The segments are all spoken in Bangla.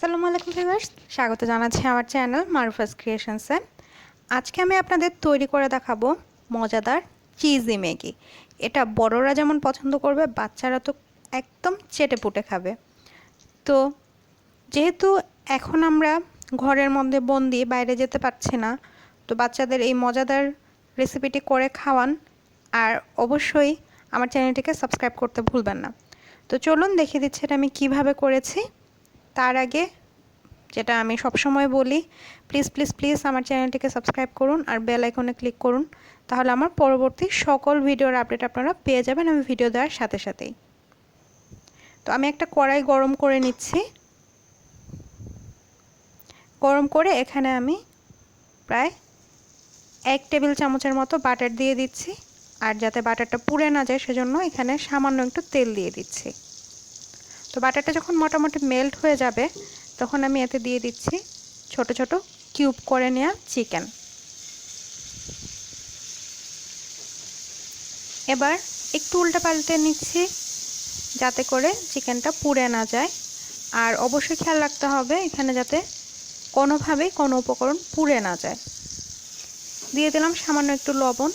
আসসালামু আলাইকুম ভিউয়ার্স, স্বাগত জানাচ্ছি আমার চ্যানেল মারুফাস ক্রিয়েশনসে। আজকে আমি আপনাদের তৈরি করে দেখাবো মজাদার চিজি ম্যাগি। এটা বড়রা যেমন পছন্দ করবে, বাচ্চারা তো একদম চেটেপুটে খাবে। তো যেহেতু এখন আমরা ঘরের মধ্যে বন্দি, বাইরে যেতে পারছি না, তো বাচ্চাদের এই মজাদার রেসিপিটি করে খাওয়ান। আর অবশ্যই আমার চ্যানেলটিকে সাবস্ক্রাইব করতে ভুলবেন না। তো চলুন দেখিয়ে দিচ্ছি এটা আমি কিভাবে করেছি। তার আগে যেটা আমি সবসময় বলি, প্লিজ প্লিজ প্লিজ আমার চ্যানেলটিকে সাবস্ক্রাইব করুন আর বেল আইকনে ক্লিক করুন, তাহলে আমার পরবর্তী সকল ভিডিওর আপডেট আপনারা পেয়ে যাবেন আমি ভিডিও দেওয়ার সাথে সাথেই। তো আমি একটা কড়াই গরম করে নিচ্ছি। গরম করে এখানে আমি প্রায় 1 টেবিল চামচের মতো বাটার দিয়ে দিচ্ছি। আর যাতে বাটারটা পুড়ে না যায় সেজন্য এখানে সামান্য একটু তেল দিয়ে দিচ্ছি। তো বাটারটা যখন মোটামুটি মেল্ট হয়ে যাবে তখন আমি এতে দিয়ে দিচ্ছি ছোট ছোট কিউব করে নেওয়া চিকেন। এবার একটু উল্টে পাল্টে নিচ্ছি যাতে করে চিকেনটা পুড়ে না যায়। আর অবশ্যই খেয়াল রাখতে হবে এখানে যাতে কোনোভাবেই কোনো উপকরণ পুড়ে না যায়। দিয়ে দিলাম সামান্য একটু লবণ,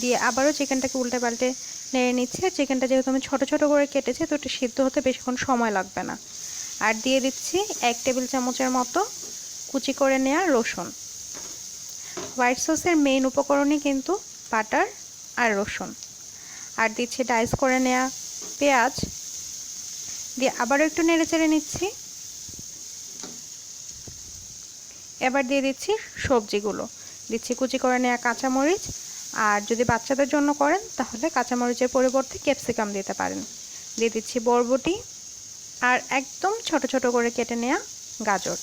দিয়ে আবারও চিকেনটাকে উল্টে পাল্টে নেড়ে নিচ্ছি। আর চিকেনটা যেহেতু আমি ছোট ছোট করে কেটেছি, তো এটা সিদ্ধ হতে বেশিক্ষণ সময় লাগবে না। আর দিয়ে দিচ্ছি 1 টেবিল চামচের মতো কুচি করে নেওয়া রসুন। হোয়াইট সসের মেইন উপকরণই কিন্তু বাটার আর রসুন। আর দিচ্ছি ডাইস করে নেওয়া পেঁয়াজ, দিয়ে আবারও একটু নেড়ে চেড়ে নিচ্ছি। এবার দিয়ে দিচ্ছি সবজিগুলো, দিচ্ছি কুচি করে নেওয়া কাঁচামরিচ। আর যদি বাচ্চাদের জন্য করেন তাহলে কাঁচামরিচের পরিবর্তে ক্যাপসিকাম দিতে পারেন। দিয়ে দিচ্ছি বরবটি আর একদম ছোট ছোট করে কেটে নেওয়া গাজর।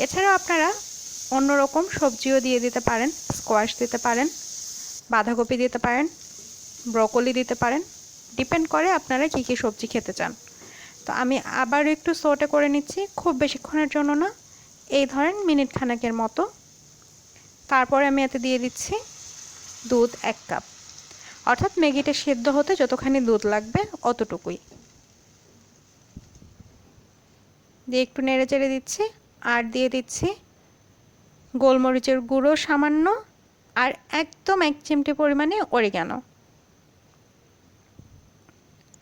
এছাড়াও আপনারা অন্যরকম সবজিও দিয়ে দিতে পারেন, স্কোয়াশ দিতে পারেন, বাঁধাকপি দিতে পারেন, ব্রকলি দিতে পারেন, ডিপেন্ড করে আপনারা কী কী সবজি খেতে চান। তো আমি আবার একটু সটে করে নিচ্ছি, খুব বেশিক্ষণের জন্য না, এই ধরেন মিনিট খানেকের মতো। তারপরে আমি এতে দিয়ে দিচ্ছি দুধ 1 কাপ, অর্থাৎ ম্যাগিটা সিদ্ধ হতে যতখানি দুধ লাগবে অতটুকুই। দিয়ে একটু নেড়ে চেড়ে দিচ্ছি। আর দিয়ে দিচ্ছি গোলমরিচের গুঁড়ো সামান্য, আর একদম 1 চিমটি পরিমাণে অরিগানো।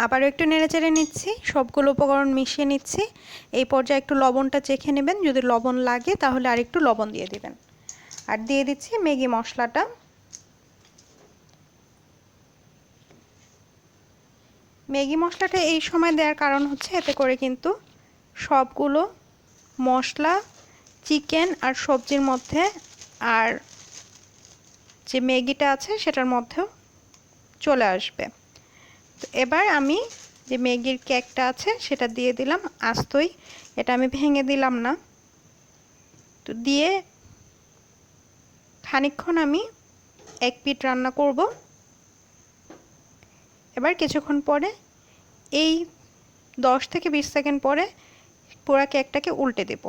আবারও একটু নেড়ে চেড়ে নিচ্ছি, সবগুলো উপকরণ মিশিয়ে নিচ্ছি। এই পর্যায়ে একটু লবণটা চেখে নেবেন, যদি লবণ লাগে তাহলে আর একটু লবণ দিয়ে দিবেন। আর দিয়ে দিচ্ছি ম্যাগি মশলাটা। ম্যাগি মশলাটা এই সময় দেওয়ার কারণ হচ্ছে এতে করে কিন্তু সবগুলো মশলা চিকেন আর সবজির মধ্যে আর যে ম্যাগিটা আছে সেটার মধ্যেও চলে আসবে। তো এবার আমি যে ম্যাগির কেকটা আছে সেটা দিয়ে দিলাম আস্তই, এটা আমি ভেঙে দিলাম না। তো দিয়ে খানিকক্ষণ আমি এক পিঠ রান্না করব। এবার কিছুক্ষণ পরে এই 10 থেকে 20 সেকেন্ড পরে পুরো কেকটাকে উল্টে দেব।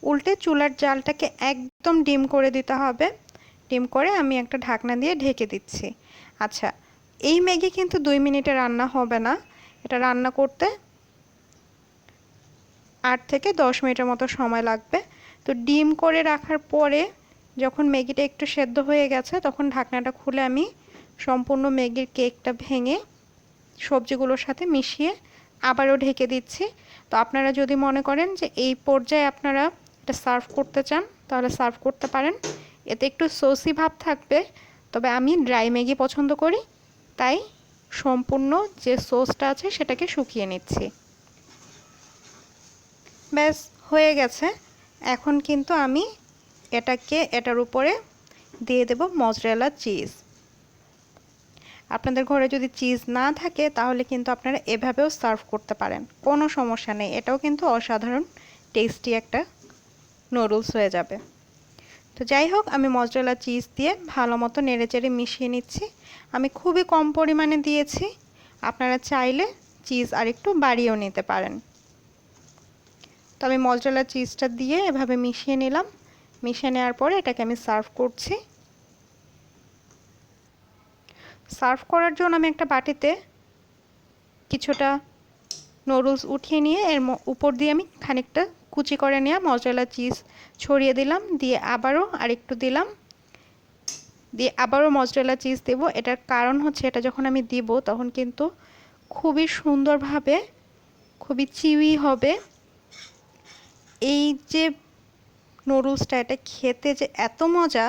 উল্টে চুলার জালটাকে একদম ডিম করে দিতে হবে। ডিম করে আমি একটা ঢাকনা দিয়ে ঢেকে দিচ্ছি। আচ্ছা, এই ম্যাগি কিন্তু 2 মিনিটে রান্না হবে না, এটা রান্না করতে 8 থেকে 10 মিনিটের মতো সময় লাগবে। তো ডিম করে রাখার পরে যখন ম্যাগিটা একটু সেদ্ধ হয়ে গেছে তখন ঢাকনাটা খুলে আমি সম্পূর্ণ ম্যাগির কেকটা ভেঙে সবজিগুলোর সাথে মিশিয়ে আবারও ঢেকে দিচ্ছি। তো আপনারা যদি মনে করেন যে এই পর্যায়ে আপনারা এটা সার্ভ করতে চান তাহলে সার্ভ করতে পারেন, এতে একটু সসি ভাব থাকবে। তবে আমি ড্রাই ম্যাগি পছন্দ করি, তাই সম্পূর্ণ যে সসটা আছে সেটাকে শুকিয়ে নিচ্ছি। ব্যাস হয়ে গেছে। এখন কিন্তু আমি এটার উপরে দিয়ে দেব মজরেলা চিজ। আপনাদের ঘরে যদি চিজ না থাকে তাহলে কিন্তু আপনারা এভাবেও সার্ভ করতে পারেন, কোনো সমস্যা নেই। এটাও কিন্তু অসাধারণ টেস্টি একটা নুডলস হয়ে যাবে। তো যাই হোক, আমি মজরেলা চিজ দিয়ে ভালো মতো নেড়েচেড়ে মিশিয়ে নিচ্ছি। আমি খুবই কম পরিমাণে দিয়েছি, আপনারা চাইলে চিজ আর একটু বাড়িয়েও নিতে পারেন। তো আমি মজরেলা চিজটা দিয়ে এভাবে মিশিয়ে নিলাম। মিশিয়ে নেওয়ার পরে এটাকে আমি সার্ভ করছি। সার্ভ করার জন্য আমি একটা বাটিতে কিছুটা নুডলস উঠিয়ে নিয়ে এর উপর দিয়ে আমি খানিকটা কুচি করে নেওয়া মজরেলা চিজ ছড়িয়ে দিলাম, দিয়ে আবারও আরেকটু দিলাম, দিয়ে আবারও মজরেলা চিজ দেব। এটার কারণ হচ্ছে এটা যখন আমি দিব তখন কিন্তু খুবই সুন্দরভাবে, খুবই চিউই হবে। এই যে নুডলসটা, এটা খেতে যে এত মজা,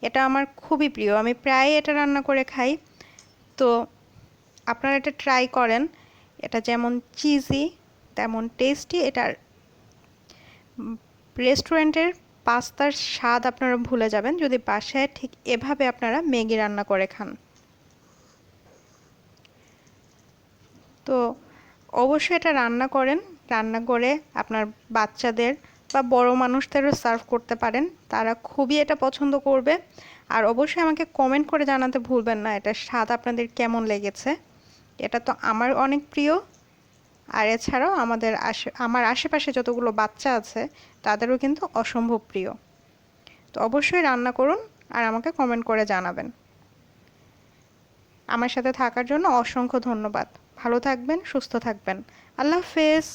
এটা আমার খুবই প্রিয়, আমি প্রায় এটা রান্না করে খাই। তো আপনারা এটা ট্রাই করেন, এটা যেমন চিজি তেমন টেস্টি। এটার রেস্টুরেন্টের পাস্তার স্বাদ আপনারা ভুলে যাবেন যদি বাসায় ঠিক এভাবে আপনারা ম্যাগি রান্না করে খান। তো অবশ্যই এটা রান্না করেন, রান্না করে আপনার বাচ্চাদের বা বড় মানুষদেরও সার্ভ করতে পারেন, তারা খুবই এটা পছন্দ করবে। আর অবশ্যই আমাকে কমেন্ট করে জানাতে ভুলবেন না এটার স্বাদ আপনাদের কেমন লেগেছে। এটা তো আমার অনেক প্রিয়, আর এছাড়াও আমার আশেপাশে যতগুলো বাচ্চা আছে তাদেরও কিন্তু অসম্ভব প্রিয়। তো অবশ্যই রান্না করুন আর আমাকে কমেন্ট করে জানাবেন। আমার সাথে থাকার জন্য অসংখ্য ধন্যবাদ। ভালো থাকবেন, সুস্থ থাকবেন। আল্লাহ হাফেজ।